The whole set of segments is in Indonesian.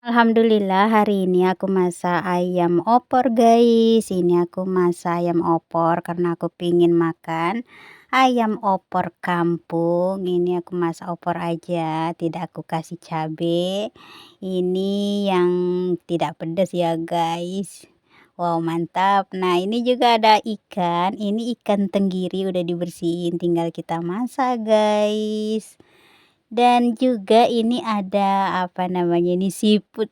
Alhamdulillah hari ini aku masak ayam opor guys. Ini aku masak ayam opor karena aku pingin makan ayam opor kampung. Ini aku masak opor aja, tidak aku kasih cabe. Ini yang tidak pedas ya guys. Wow mantap. Nah ini juga ada ikan. Ini ikan tenggiri udah dibersihin, tinggal kita masak guys. Dan juga ini ada, apa namanya, ini seafood.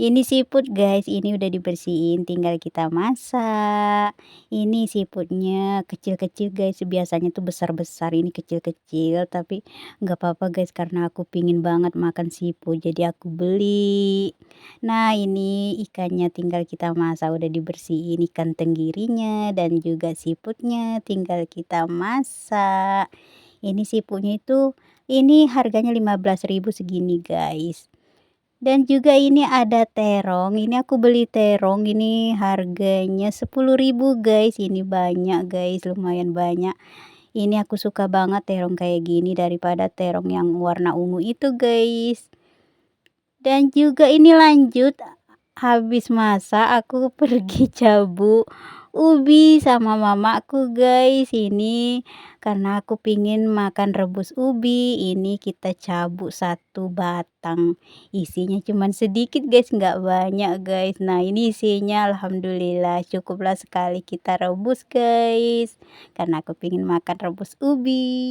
Ini seafood guys, ini udah dibersihin tinggal kita masak. Ini seafoodnya kecil-kecil guys, biasanya tuh besar-besar, ini kecil-kecil tapi nggak apa-apa guys karena aku pingin banget makan seafood jadi aku beli. Nah ini ikannya tinggal kita masak, udah dibersihin ikan tenggirinya dan juga seafoodnya tinggal kita masak. Ini seafoodnya itu ini harganya 15.000 segini guys. Dan juga ini ada terong, ini aku beli terong ini harganya 10.000 guys, ini banyak guys, lumayan banyak. Ini aku suka banget terong kayak gini daripada terong yang warna ungu itu guys. Dan juga ini lanjut, habis masak aku pergi cabut ubi sama mamaku guys. Ini karena aku pingin makan rebus ubi, ini kita cabut satu batang. Isinya cuman sedikit guys, nggak banyak guys. Nah ini isinya alhamdulillah cukuplah sekali kita rebus guys. Karena aku pingin makan rebus ubi.